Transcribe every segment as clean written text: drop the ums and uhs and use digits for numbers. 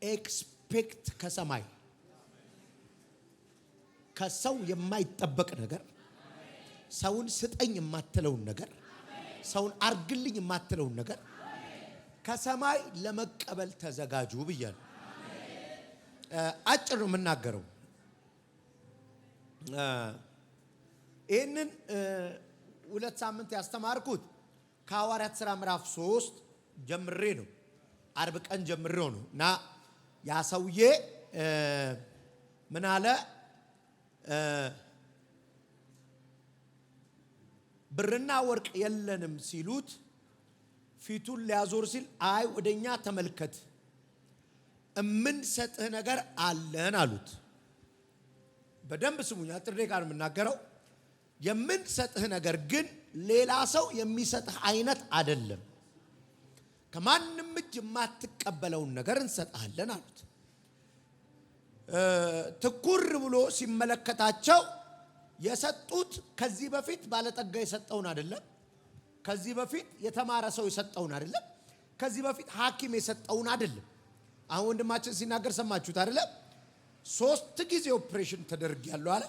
ኤክስፔክት ከሰማይ ከሰው የማይጠበቅ ነገር ሰውን ስጠኝ የማትለውን ነገር ሰውን አርግልኝ የማትለውን ነገር ከሰማይ ለመቀበል ተዘጋጁ ብያለሁ። አጭር ነው የምናገረው። ይህንን 2 ሳምንት ያስተማርኩት ከሐዋርያት ሥራ ምዕራፍ 3 ጀምሬ ነው። አርብ ቀን ጀምሬው ነው እና ያ ሰውዬ ምን አለ? ብርና ወርቅ የለንም ሲሉት ፊቱን ሊያዞር ሲል አይ ወደኛ ተመልከት እምንሰጥህ ነገር አለን አሉት። በደንብ ስሙኝ፣ አጥሬ ጋር የምናገረው የምንሰጥህ ነገር ግን ሌላ ሰው የሚሰጥህ አይነት አይደለም። ከማንም እጅ የማትቀበለውን ነገር እንሰጥሃለን አሉት። ትኩር ብሎ ሲመለከታቸው የሰጡት ከዚህ በፊት ባለጠጋ የሰጠውን አይደለም። ከዚህ በፊት የተማረ ሰው የሰጠውን አይደለም። ከዚህ በፊት ሐኪም የሰጠውን አይደለም። አሁን ወንድማችን ሲናገር ሰማችሁት አይደለም? 3 ጊዜ ኦፕሬሽን ተደርጊያለሁ አለ።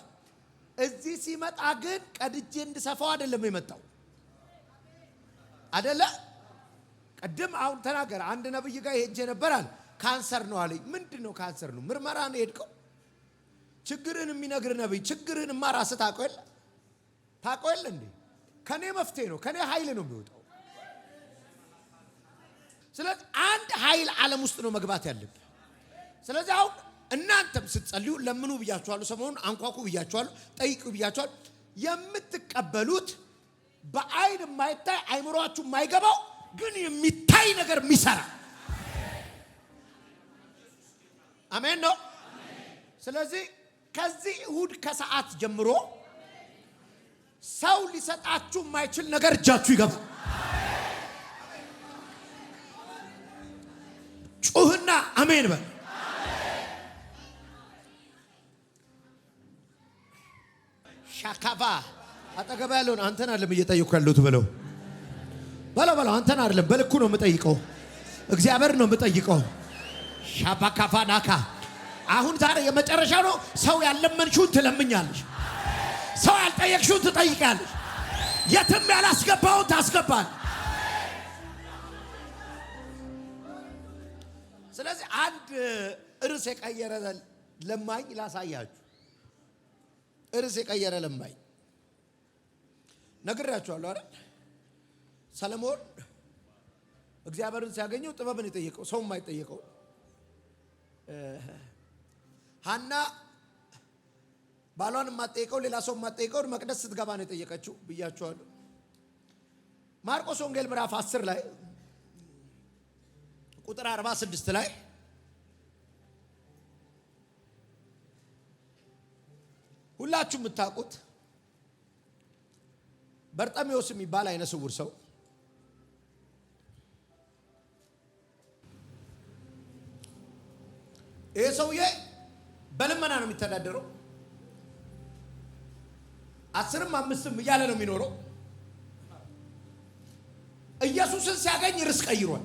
እዚህ ሲመጣ ግን ቀድጄ እንድሰፋው አይደለም የመጣው አይደለ? ቀድም አሁን ተናገር። አንድ ነብይ ጋር ሄጄ ነበር አለ። ካንሰር ነው አለኝ። ምንድነው ካንሰር ነው? ምርመራ ነው ሄድከው? ችግርን የሚነግር ነብይ ችግርን ማራስ ታቆል እንዴ? ከኔ መፍትሄ ነው፣ ከኔ ኃይል ነው የሚወጣው። ስለዚህ አንድ ኃይል ዓለም ውስጥ ነው መግባት ያለብን። ስለዚህ አሁን እናንተም ስትጸልዩ ለምኑ ብያችኋለሁ፣ ሰሞኑን አንኳኩ ብያችኋለሁ፣ ጠይቁ ብያችኋለሁ። የምትቀበሉት በአይን የማይታይ አይምሮአችሁ የማይገባው ግን የሚታይ ነገር የሚሰራ አሜን ነው። ስለዚህ ከዚህ እሁድ ከሰዓት ጀምሮ ሰው ሊሰጣችሁ የማይችል ነገር እጃችሁ ይገባል። ጩህና አሜን በል። ሻካባ አጠገባ ያለውን አንተን አይደለም እየጠየኩ ያለሁት በለው አንተን አይደለም፣ በልኩ ነው የምጠይቀው፣ እግዚአብሔር ነው የምጠይቀው። ሻባካፋ ናካ አሁን ዛሬ የመጨረሻ ነው። ሰው ያለመንሽውን ትለምኛለሽ፣ ሰው ያልጠየቅሽውን ትጠይቃለሽ፣ የትም ያላስገባውን ታስገባል። ስለዚህ አንድ እርስ የቀየረ ለማኝ ላሳያችሁ። እርስ የቀየረ ለማኝ ነግራችኋለሁ አይደል? ሰለሞን እግዚአብሔርን ሲያገኘው ጥበብን የጠየቀው ሰው የማይጠየቀው። ሐና ባሏን የማትጠይቀው ሌላ ሰው የማትጠይቀው መቅደስ ስትገባ ነው የጠየቀችው ብያችኋለሁ። ማርቆስ ወንጌል ምዕራፍ 10 ላይ ቁጥር 46 ላይ ሁላችሁ የምታውቁት በርጤሜዎስ የሚባል አይነ ስውር ሰው ይሄ ሰውዬ በልመና ነው የሚተዳደረው። 10ም 5ም እያለ ነው የሚኖረው። ኢየሱስን ሲያገኝ ርስ ቀይሯል።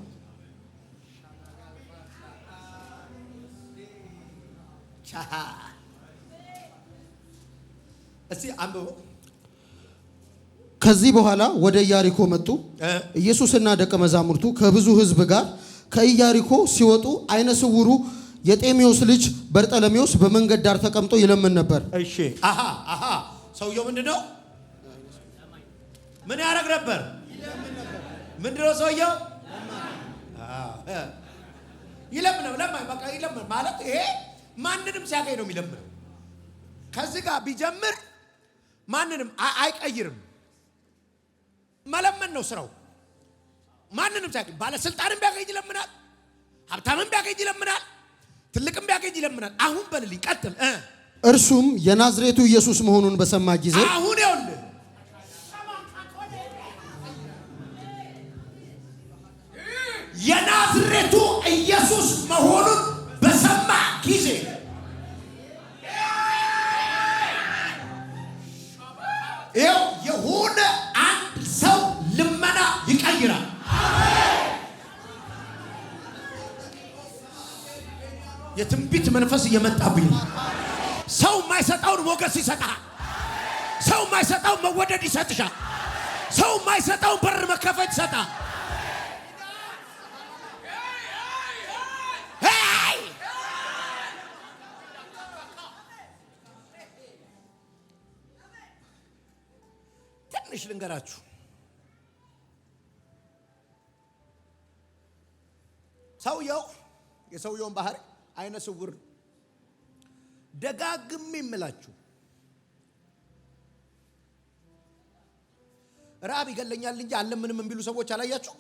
እስቲ አንብቦ ከዚህ በኋላ ወደ ኢያሪኮ መጡ። ኢየሱስና ደቀ መዛሙርቱ ከብዙ ሕዝብ ጋር ከኢያሪኮ ሲወጡ አይነ ስውሩ የጤሜዎስ ልጅ በርጤሜዎስ በመንገድ ዳር ተቀምጦ ይለምን ነበር። እሺ ሰውየው ምንድነው? ምን ያደርግ ነበር? ምንድነው ሰውየው? ይለምን ነበር። ለማኝ በቃ ይለምን ማለት ይሄ ማንንም ሲያገኝ ነው የሚለምነው። ከዚህ ጋር ቢጀምር ማንንም አይቀይርም። መለመን ነው ስራው። ማንንም ሲያገኝ ባለስልጣንም ቢያገኝ ይለምናል፣ ሀብታምም ቢያገኝ ይለምናል፣ ትልቅም ቢያገኝ ይለምናል። አሁን በልልኝ ቀጥል። እርሱም የናዝሬቱ ኢየሱስ መሆኑን በሰማ ጊዜ አሁን ይኸውልህ የናዝሬቱ ኢየሱስ መሆኑን በሰማ ጊዜ ይኸው የሆነ አንድ ሰው ልመና ይቀይራል። የትንቢት መንፈስ እየመጣብኝ ነው። ሰው የማይሰጣውን ሞገስ ይሰጣል። ሰው የማይሰጣውን መወደድ ይሰጥሻል። ሰው የማይሰጣውን በር መከፈት ይሰጣል። ትንሽ ልንገራችሁ። የሰውየውን ባህሪ አይነ ስውር ነው። ደጋግሜ የምላችሁ ራብ ይገለኛል እንጂ አለምንም የሚሉ ሰዎች አላያችሁ?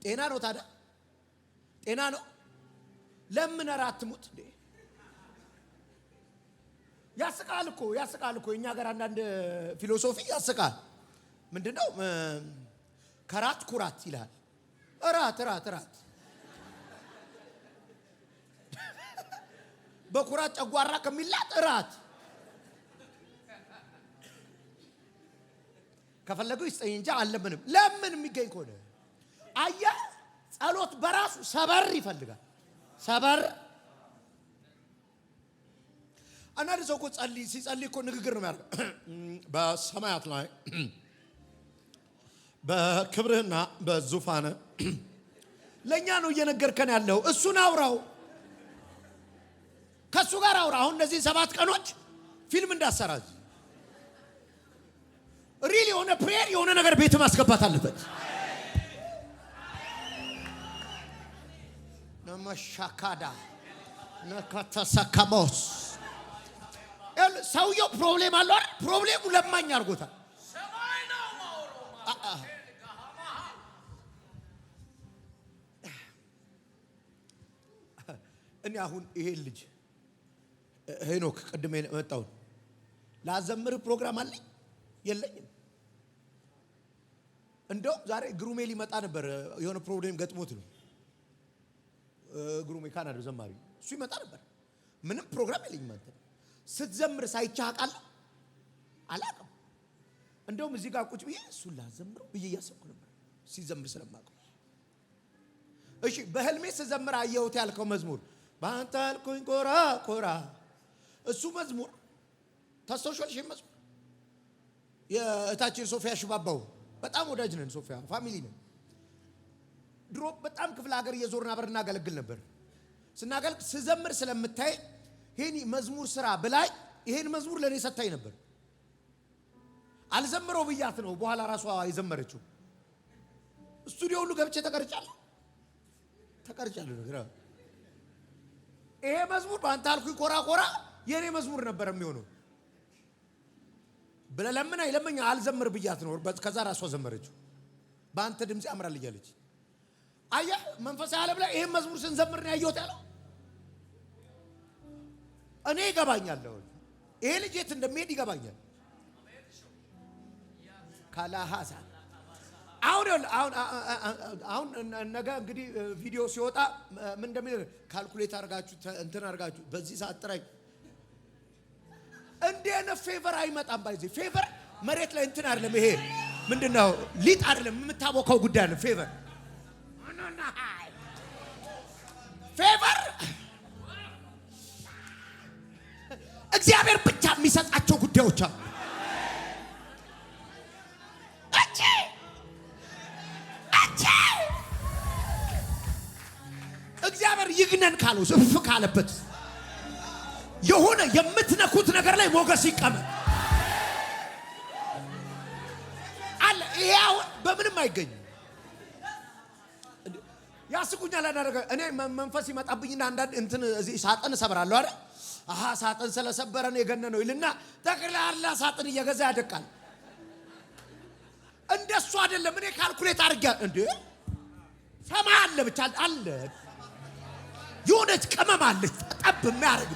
ጤና ነው ታዲያ? ጤና ነው። ለምን ራት ሙት እንዴ? ያስቃል እኮ የኛ ሀገር አንዳንድ ፊሎሶፊ ያስቃል። ምንድነው? ከራት ኩራት ይላል። ራት በኩራት ጨጓራ ከሚላጥ ራት ከፈለገው ይስጠኝ እንጂ አለምንም። ለምን የሚገኝ ከሆነ አየህ፣ ጸሎት በራሱ ሰበር ይፈልጋል። ሰበር አንዳንድ ሰው እኮ ሲጸልይ እኮ ንግግር ነው የሚያደርገው። በሰማያት ላይ በክብርህና በዙፋን ለእኛ ነው እየነገርከን ያለው። እሱን አውራው፣ ከእሱ ጋር አውራ። አሁን እነዚህ 7 ቀኖች ፊልም እንዳሰራዝ ሪል የሆነ ፕሬየር የሆነ ነገር ቤት ማስገባት አለበት። ነመሻካዳ ነካተሰከሞስ ሰውየው ፕሮብሌም አለው አይደል? ፕሮብሌሙ ለማኝ አድርጎታል። እኔ አሁን ይሄ ልጅ ሄኖክ ቅድም መጣው ላዘምር ፕሮግራም አለኝ የለኝም። እንደው ዛሬ ግሩሜ ሊመጣ ነበር። የሆነ ፕሮብሌም ገጥሞት ነው። ግሩሜ ካናዳ ዘማሪ እሱ ይመጣ ነበር። ምንም ፕሮግራም የለኝም። አንተ ስትዘምር ሳይቻህ አውቃለሁ አላውቅም። እንደውም እዚህ ጋር ቁጭ ብዬ እሱን ላዘምረው ብዬ እያሰብኩ ነበር ሲዘምር ስለማውቀው። እሺ በህልሜ ስዘምር አየሁት ያልከው መዝሙር በአንተ አልኩኝ ኮራ ኮራ፣ እሱ መዝሙር ታስታውሻለሽ? መዝሙር የእታችን ሶፊያ ሽባባው በጣም ወዳጅ ነን። ሶፊያ ፋሚሊ ነን። ድሮ በጣም ክፍለ ሀገር እየዞርን አብረን እናገለግል ነበር። ስናገለግል ስዘምር ስለምታይ ይሄን መዝሙር ስራ ብላይ ይሄን መዝሙር ለኔ ሰጣይ ነበር። አልዘምረው ብያት ነው በኋላ ራሷ የዘመረችው። ስቱዲዮ ሁሉ ገብቼ ተቀርጫለሁ ነገር። ይሄ መዝሙር በአንተ አልኩኝ ኮራ ኮራ የኔ መዝሙር ነበር የሚሆነው። ለምን አይለምኝ አልዘምር ብያት ነው። ከዛ ራሷ ዘመረችው። በአንተ ድምጽ ያምራል እያለች አየህ። መንፈሳዊ ዓለም ላይ ይሄን መዝሙር ስንዘምር ነው ያየሁት ያለው። እኔ ይገባኛል። ይሄ ልጅ የት እንደሚሄድ ይገባኛል። ካላሃዛ አሁን ነገ እንግዲህ ቪዲዮ ሲወጣ ምን እንደሚል ካልኩሌት አድርጋችሁ እንትን አድርጋችሁ በዚህ ሰዓት ጥራኝ። እንደነ ፌቨር አይመጣም። ባይዚ ፌቨር መሬት ላይ እንትን አይደለም። ይሄ ምንድነው? ሊጥ አይደለም የምታቦካው ጉዳይ ነው። ፌቨር እግዚአብሔር ብቻ የሚሰጣቸው ጉዳዮች አሉ። እግዚአብሔር ይግነን ካለው እፍ ካለበት የሆነ የምትነኩት ነገር ላይ ሞገስ ይቀመጥ አለ። ይሄ አሁን በምንም አይገኝም። ያስቁኛል። እኔ መንፈስ ይመጣብኝና አንዳንድ እንትን እዚህ ሳጥን ሰብራለሁ አይደል? ሳጥን ስለሰበረ ነው የገነነው ይልና ጠቅላላ ሳጥን እየገዛ ያደቃል። እንደሱ አይደለም። እኔ ካልኩሌት አድርጌያለሁ። እንዴ ሰማይ አለ ብቻ አለ። የሆነች ቅመም አለች ጠብ የሚያደርግ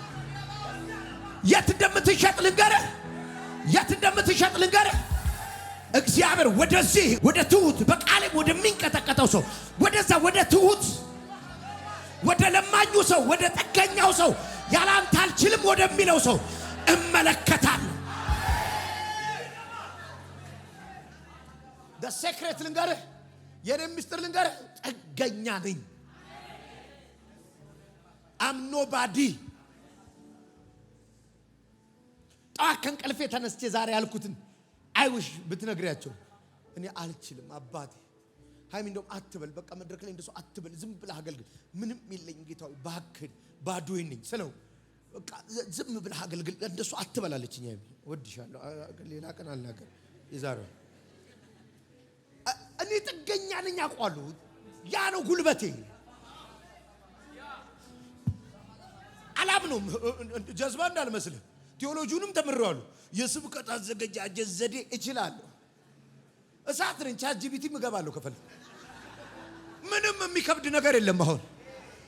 የት እንደምትሸጥ ልንገርህ። እግዚአብሔር ወደዚህ ወደ ትሁት በቃሌም ወደሚንቀጠቀጠው ሰው ወደዛ ወደ ትሁት ወደ ለማኙ ሰው ወደ ጥገኛው ሰው ያላንተ አልችልም ወደሚለው ሰው እመለከታለሁ። ሴክሬት ልንገርህ፣ የኔ ምስጢር ልንገርህ፣ ጥገኛ ነኝ። አም ኖባዲ። ጠዋት ከእንቅልፌ ተነስቼ ዛሬ ያልኩትን አይውሽ ብትነግሪያቸው እኔ አልችልም አባቴ ሃይሚ እንደውም አትበል በቃ መድረክ ላይ እንደሱ አትበል ዝም ብለህ አገልግል ምንም የለኝም ጌታው ባክህ ባዶዬ ነኝ ስለው በቃ ዝም ብለህ አገልግል እንደሱ አትበል አለችኝ። ሃይሚ ወድሻለሁ ሌላ ቀን አልናገር ይዛራ እኔ ጥገኛ ነኝ አውቃለሁ። ያ ነው ጉልበቴ። አላምነውም ጀዝባ እንዳልመስልህ ቴዎሎጂውንም ተምሬዋለሁ። የስብከት አዘገጃጀት ዘዴ እችላለሁ። እሳት ነኝ ቻትጂፒቲ እገባለሁ ከፈለኩ ምንም የሚከብድ ነገር የለም። አሁን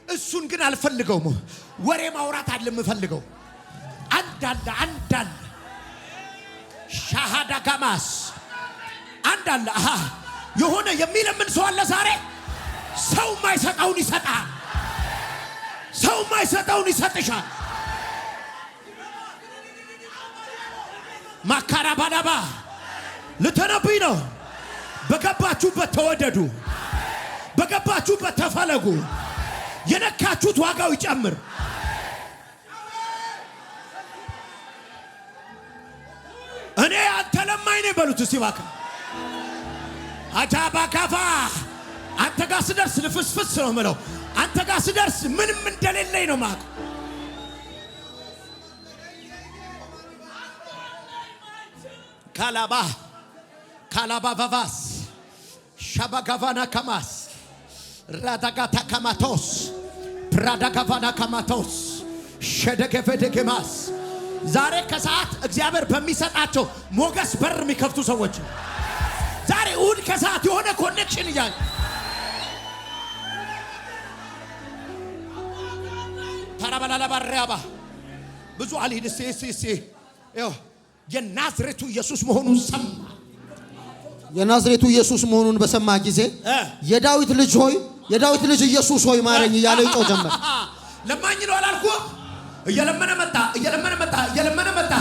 እሱን ግን አልፈልገውም። ወሬ ማውራት አለ የምፈልገው አንዳለ ሻሃዳ ጋማስ አንዳለ የሆነ የሚለምን ሰው አለ ዛሬ ሰው ማይሰጣውን ይሰጣል። ሰው ማይሰጣውን ይሰጥሻል። ማካራ ባዳባ ልተነብይ ነው። በገባችሁበት ተወደዱ፣ በገባችሁበት ተፈለጉ። የነካችሁት ዋጋው ይጨምር። እኔ አንተ ለማኝ ነኝ በሉት እስቲ እባክህ። አጃባ ካፋ አንተ ጋር ስደርስ ልፍስፍስ ነው የምለው። አንተ ጋር ስደርስ ምንም እንደሌለኝ ነው ማለት ካላባ ቫቫስ ሻባጋቫና ካማስ ራዳጋታ ካማቶስ ፕራዳጋቫና ካማቶስ ሸደገፈደገማስ ዛሬ ከሰዓት እግዚአብሔር በሚሰጣቸው ሞገስ በር የሚከፍቱ ሰዎች ዛሬ እሑድ ከሰዓት የሆነ ኮኔክሽን ይያል ተራባላላ ባሪያባ ብዙ አልሂድ ሲሲ ያው የናዝሬቱ ኢየሱስ መሆኑን ሰማ። የናዝሬቱ ኢየሱስ መሆኑን በሰማ ጊዜ የዳዊት ልጅ ሆይ የዳዊት ልጅ ኢየሱስ ሆይ ማረኝ እያለ ይጮህ ጀመር። ለማኝ ነው አላልኩህ? እየለመነ መጣ።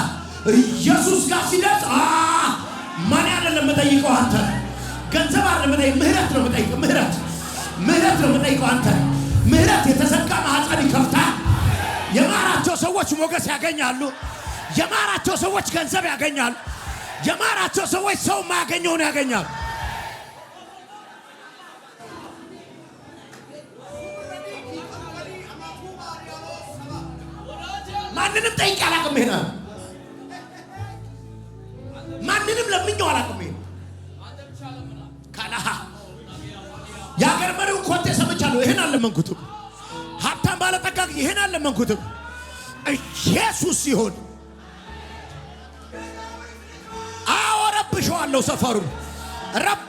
ኢየሱስ ጋር ሲደርስ ማን አይደለም መጠይቀው አንተ ገንዘብ አይደለም መጠይቀው ምህረት ነው መጠይቀው ምህረት ነው መጠይቀው አንተ ምህረት የተዘጋ ማህፀን ይከፍታል። የማራቸው ሰዎች ሞገስ ያገኛሉ። የማራቸው ሰዎች ገንዘብ ያገኛሉ። የማራቸው ሰዎች ሰው ማያገኘውን ያገኛሉ። ማንንም ጠይቄ አላውቅም። ይሄን ማንንም ለምኜው አላውቅም። ይሄን ካላሃ የአገር መሪውን ኮቴ ሰምቻለሁ። ይሄን አልለመንኩትም። ሀብታም ባለጠጋ ይሄን አልለመንኩትም። ኢየሱስ ሲሆን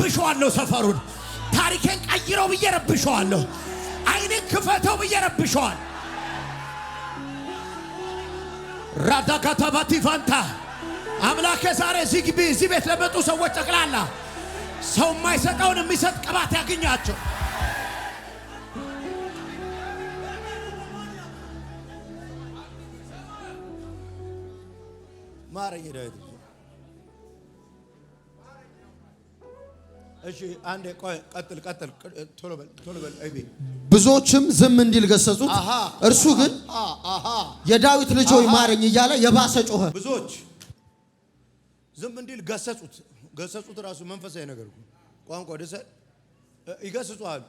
ረብሸዋለሁ ሰፈሩን ታሪኬን ቀይረው ብዬ ረብሸዋለሁ። አይኔን ክፈተው ብዬ ረብሸዋል። ራዳካታባቲ ፋንታ አምላኬ ዛሬ እዚህ ቤት ለመጡ ሰዎች ጠቅላላ ሰው የማይሰጠውን የሚሰጥ ቅባት ያገኛቸው። ማረኝ ዳዊት። እሺ አንዴ ቆይ ቀጥል ቶሎ በል አይቤ። ብዙዎችም ዝም እንዲል ገሰጹት። እርሱ ግን የዳዊት ልጅ ሆይ ማረኝ እያለ የባሰ ጮኸ። ብዙዎች ዝም እንዲል ገሰጹት ራሱ መንፈሳዊ ነገር ቋንቋ ደሰ ይገስጹሃል።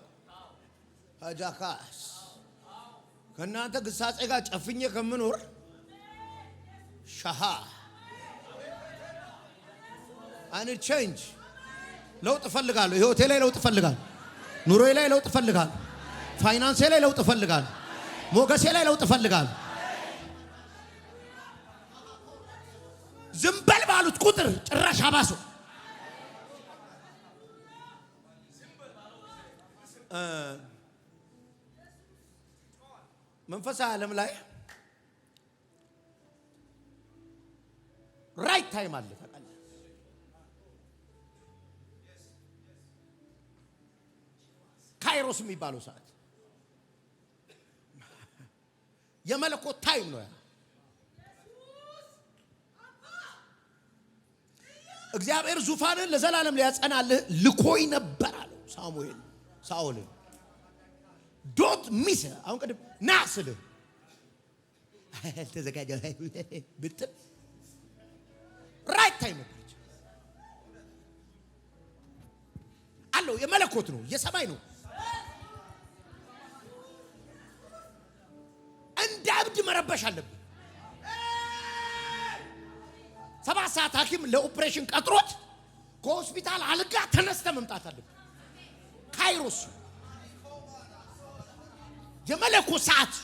አጃካስ ከናንተ ግሳጼ ጋር ጨፍኜ ከምኖር ሻሃ አን ቼንጅ ለውጥ ፈልጋለሁ። ህይወቴ ላይ ለውጥ ፈልጋለሁ። ኑሮዬ ላይ ለውጥ ፈልጋለሁ። ፋይናንሴ ላይ ለውጥ ፈልጋለሁ። ሞገሴ ላይ ለውጥ ፈልጋለሁ። ዝም በል ባሉት ቁጥር ጭራሽ አባሱ መንፈሳዊ ዓለም ላይ ራይት ታይም አለ። ካይሮስ የሚባለው ሰዓት የመለኮት ታይም ነው። እግዚአብሔር ዙፋንን ለዘላለም ሊያጸናልህ ልኮይ ነበር አለው ሳኦልን ዶንት ሚስ። አሁን ቀደም ናስልህ ተዘጋጀ ብትል ራይት ታይም ነበር አለው። የመለኮት ነው፣ የሰማይ ነው። እንደ አብድ መረበሽ አለብን። 7 ሰዓት ሐኪም ለኦፕሬሽን ቀጥሮት ከሆስፒታል አልጋ ተነስተ መምጣት አለብን። ካይሮስ የመለኮት ሰዓት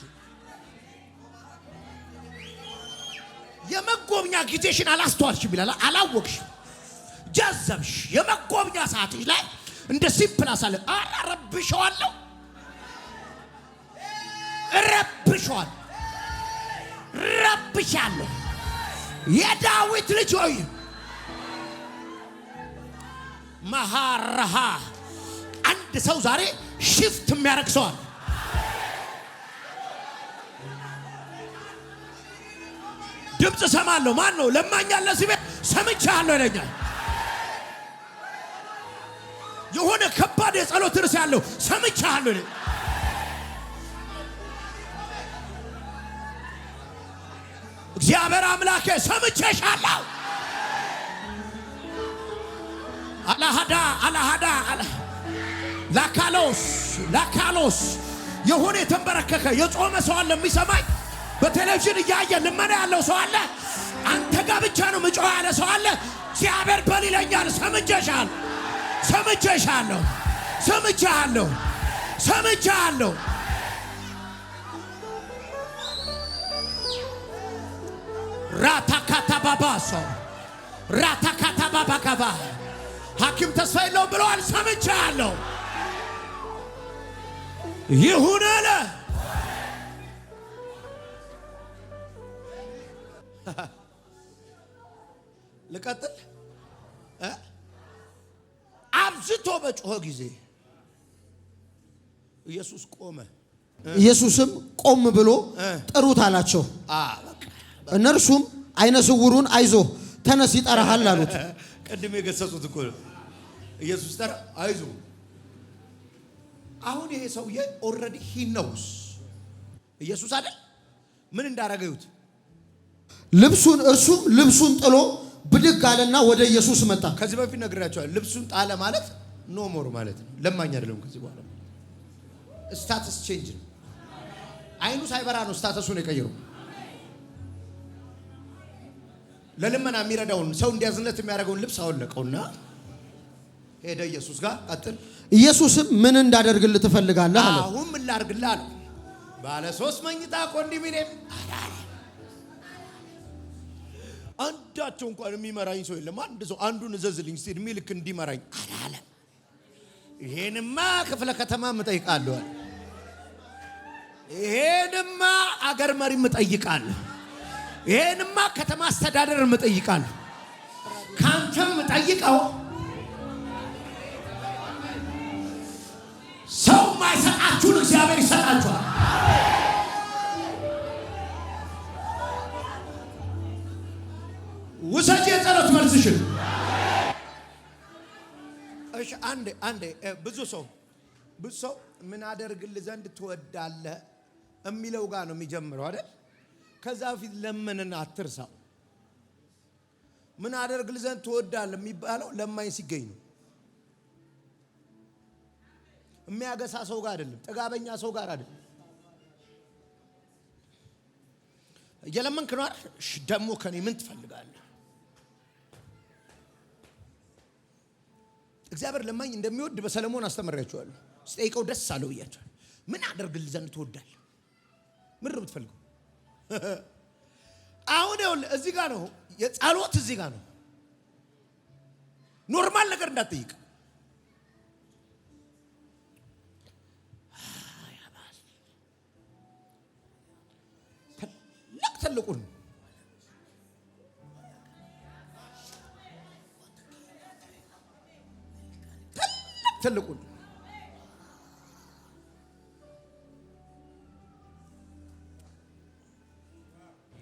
የመጎብኛ ጊዜሽን አላስተዋልሽም ይላል። አላወቅሽም፣ ጀዘብሽ። የመጎብኛ ሰዓትሽ ላይ እንደ ሲምፕል አሳለ ረብሸዋለሁ፣ ረብሸዋለሁ፣ ረብሻለሁ። የዳዊት ልጅ ሆይ መሃራሃ አንድ ሰው ዛሬ ሽፍት የሚያደርግ ሰዋል። ድምፅ ሰማለሁ። ማን ነው ለማኛል? ለዚህ ቤት ሰምቻለሁ ይለኛል። የሆነ ከባድ የጸሎት ርዕስ ያለው ሰምቻለሁ ይለኛል። እግዚአብሔር አምላኬ ሰምቼሻለሁ። አላሃዳ ላካሎስ የሆነ የተንበረከከ የጾመ ሰው አለ የሚሰማኝ። በቴሌቪዥን እያየ ልመና ያለው ሰው አለ። አንተ ጋር ብቻ ነው ምጮህ ያለ ሰው አለ። እግዚአብሔር በል ይለኛል። ሰምቼሃለሁ። ራታካታ ባባካባ ሐኪም ተስፋ የለውም ብለዋል። ሰምቼሃለሁ። ይሁን አለ። ልቀጥል። አብዝቶ በጮኸ ጊዜ ኢየሱስ ቆመ። ኢየሱስም ቆም ብሎ ጥሩት አላቸው። እነርሱም አይነ ስውሩን አይዞህ ተነስ ይጠራሃል አሉት። ቀድሜ የገሰጹት እኮ ኢየሱስ ጠራ፣ አይዞህ። አሁን ይሄ ሰውዬ ኦልሬዲ ሂ ኖውስ ኢየሱስ አይደል ምን እንዳረገዩት እርሱም ልብሱን ጥሎ ብድግ አለና ወደ ኢየሱስ መጣ። ከዚህ በፊት ነግራቸዋለሁ። ልብሱን ጣለ ማለት ኖ ሞር ማለት ነው። ለማኝ አይደለም። ከዚህ በኋላ ስታተስ ቼንጅ ነው። አይኑ ሳይበራ ነው ስታተሱን የቀየረው። ለልመና የሚረዳውን ሰው እንዲያዝነት የሚያደርገውን ልብስ አወለቀውና ሄደ ኢየሱስ ጋር። ቀጥል። ኢየሱስም ምን እንዳደርግልህ ትፈልጋለህ አለ። አሁን ምን ላድርግልህ አለ። ባለ 3 መኝታ ኮንዶሚኒየም አንዳቸው እንኳን የሚመራኝ ሰው የለም። አንድ ሰው አንዱን እዘዝልኝ እስቲ እድሜ ልክ እንዲመራኝ አላለም። ይሄንማ ክፍለ ከተማ እጠይቃለሁ፣ ይሄንማ አገር መሪ እጠይቃለሁ፣ ይሄንማ ከተማ አስተዳደር እጠይቃለሁ። ካንተም እጠይቀው ሰው ማይሰጣችሁን እግዚአብሔር ይሰጣችኋል። ውሰጂ የጸሎት መልስሽን። እሺ አንዴ ብዙ ሰው ምን አደርግልህ ዘንድ ትወዳለህ የሚለው ጋር ነው የሚጀምረው አይደል? ከዛ በፊት ለምንን አትርሳው። ምን አደርግልህ ዘንድ ትወዳለህ የሚባለው ለማኝ ሲገኝ ነው። የሚያገሳ ሰው ጋር አይደለም፣ ጥጋበኛ ሰው ጋር አይደለም። እየለመንክ ነው አይደል? ደግሞ ከኔ ምን ትፈልጋለህ? እግዚአብሔር ለማኝ እንደሚወድ በሰለሞን አስተምሬያችኋለሁ። ስጠይቀው ደስ አለው ብያችኋለሁ። ምን አደርግልህ ዘንድ ትወዳለህ? ምን ነው የምትፈልገው? አሁን ይኸውልህ እዚህ ጋር ነው የጸሎት፣ እዚህ ጋር ነው። ኖርማል ነገር እንዳትጠይቅ። ትልቁን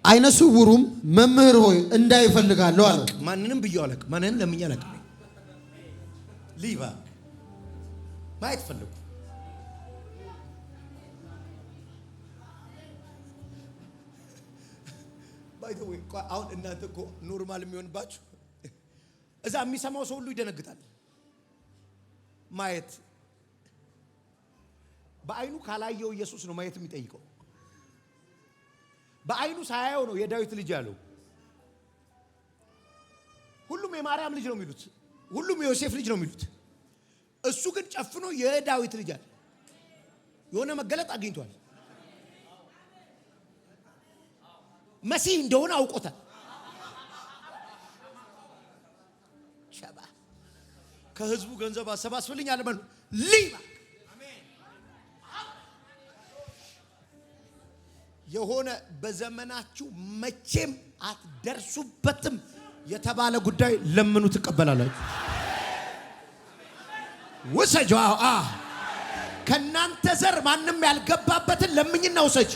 አይነ ስውሩም መምህር ሆይ እንዳይፈልጋለሁ አለ። ማንንም ብየው አለቅ፣ ማንንም ለምኛ አለቅ። ሊባ ማየት ፈልጉ። ባይተው አሁን እናንተ እኮ ኖርማል የሚሆንባችሁ እዛ የሚሰማው ሰው ሁሉ ይደነግጣል። ማየት በአይኑ ካላየው ኢየሱስ ነው ማየት የሚጠይቀው። በአይኑ ሳያየው ነው የዳዊት ልጅ ያለው። ሁሉም የማርያም ልጅ ነው የሚሉት፣ ሁሉም የዮሴፍ ልጅ ነው የሚሉት። እሱ ግን ጨፍኖ የዳዊት ልጅ አለ። የሆነ መገለጥ አግኝቷል። መሲህ እንደሆነ አውቆታል። ሸባ ከህዝቡ ገንዘብ አሰባስብልኝ አለ ማለት ሊባ የሆነ በዘመናችሁ መቼም አትደርሱበትም የተባለ ጉዳይ ለምኑ ትቀበላላችሁ። ወሰጃው ከናንተ ዘር ማንም ያልገባበትን ለምኝና ውሰጅ።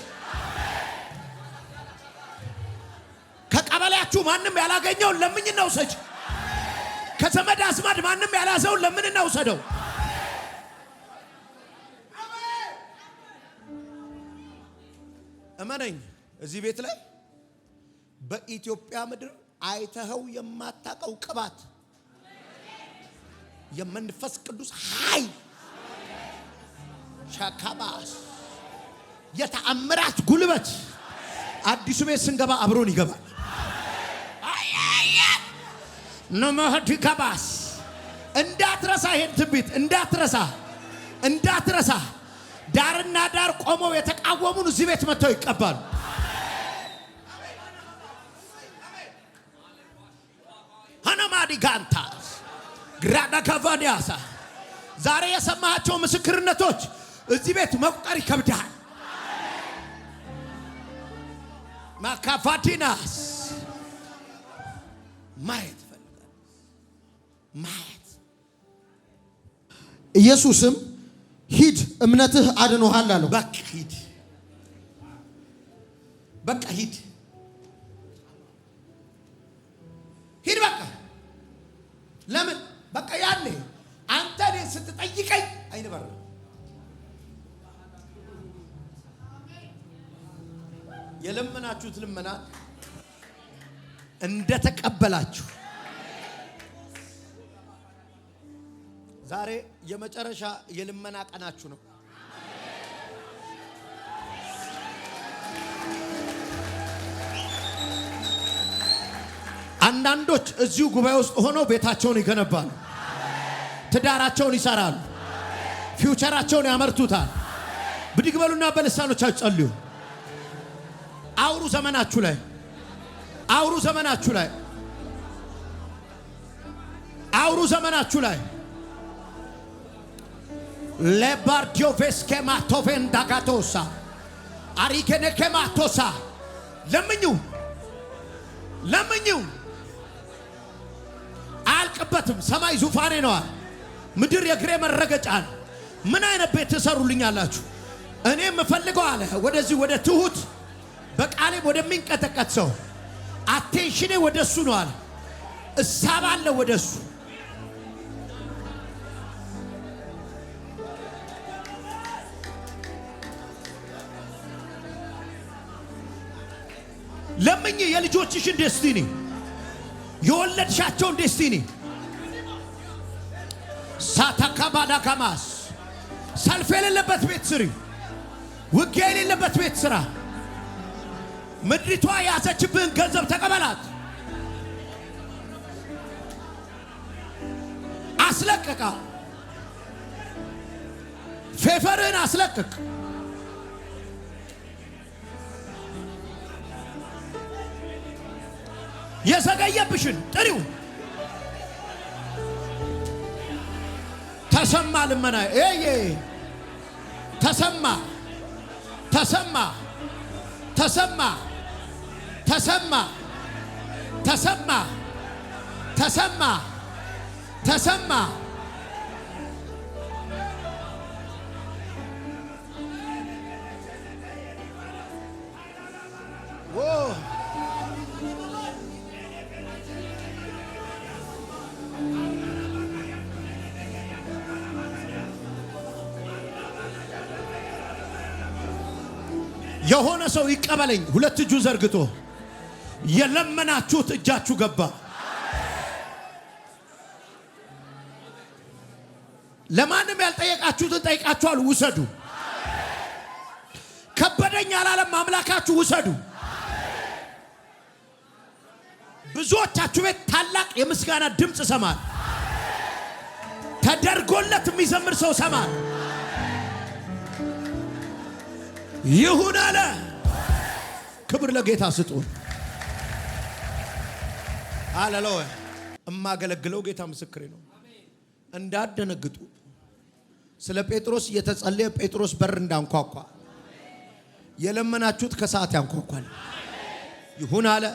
ከቀበሌያችሁ ማንም ያላገኘውን ለምኝና ውሰጅ። ከዘመድ አዝማድ ማንም ያላዘውን ለምንና ውሰደው። እመነኝ፣ እዚህ ቤት ላይ በኢትዮጵያ ምድር አይተኸው የማታውቀው ቅባት የመንፈስ ቅዱስ ኃይል ሻካባስ የተአምራት ጉልበት አዲሱ ቤት ስንገባ አብሮን ይገባል። ነመህዲ ከባስ እንዳትረሳ፣ ይሄን ትንቢት እንዳትረሳ። ዳርና ዳር ቆመው የተቃወሙን እዚህ ቤት መጥተው ይቀባሉ። ሃናማዲ ጋንታ ግራዳ ካቫዲያሳ ዛሬ የሰማሃቸው ምስክርነቶች እዚህ ቤት መቁጠር ይከብዳል። ማካፋቲናስ ማየት ፈልጋለሁ። ማየት ኢየሱስም ሂድ እምነትህ አድኖሃል አለው። በቃ ሂድ፣ በቃ ሂድ፣ ሂድ በቃ። ለምን በቃ ያኔ አንተ እኔን ስትጠይቀኝ አይን በራ የለመናችሁት ልመና እንደተቀበላችሁ ዛሬ የመጨረሻ የልመና ቀናችሁ ነው። አንዳንዶች እዚሁ ጉባኤ ውስጥ ሆነው ቤታቸውን ይገነባሉ፣ ትዳራቸውን ይሰራሉ፣ ፊውቸራቸውን ያመርቱታል። ብድግ በሉና በልሳኖቻችሁ ጸልዩ። አውሩ ዘመናችሁ ላይ፣ አውሩ ዘመናችሁ ላይ፣ አውሩ ዘመናችሁ ላይ ለባርዲዮ ቬስኬማ ቶቬን ዳጋቶሳ አሪኬኔኬማ ቶሳ ለምኙ አልቅበትም። ሰማይ ዙፋኔ ነው፣ ምድር የእግሬ መረገጫ ነው። ምን አይነት ቤት ትሰሩልኛላችሁ? እኔ የምፈልገው አለ ወደዚህ ወደ ትሁት በቃሌም ወደሚንቀጠቀጥ ሰው አቴንሽኔ ወደሱ ነው አለ። እሳባለሁ ወደሱ። ለምኝ የልጆችሽን ዴስቲኒ፣ የወለድሻቸውን ዴስቲኒ ሳታካባዳ ካማስ ሰልፍ የሌለበት ቤት ስሪ፣ ውጊያ የሌለበት ቤት ስራ። ምድሪቷ ያዘችብህን ገንዘብ ተቀበላት፣ አስለቀቃ። ፌፈርህን አስለቅቅ። የዘገየብሽን ጥሪው። ተሰማ ልመና ተሰማ ተሰማ ተሰማ ተሰማ ተሰማ ተሰማ ተሰማ የሆነ ሰው ይቀበለኝ። ሁለት እጁን ዘርግቶ የለመናችሁት እጃችሁ ገባ። ለማንም ያልጠየቃችሁትን ጠይቃችኋል፣ ውሰዱ። ከበደኝ አላለም አምላካችሁ፣ ውሰዱ። ብዙዎቻችሁ ቤት ታላቅ የምስጋና ድምፅ ሰማል። ተደርጎለት የሚዘምር ሰው ሰማል። ይሁን አለ። ክብር ለጌታ ስጡ። ሃሌሉያ። እማገለግለው ጌታ ምስክሬ ነው። እንዳደነግጡ ስለ ጴጥሮስ እየተጸለየ ጴጥሮስ በር እንዳንኳኳ የለመናችሁት ከሰዓት ያንኳኳል። ይሁን አለ።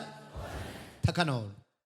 ተከናወነ።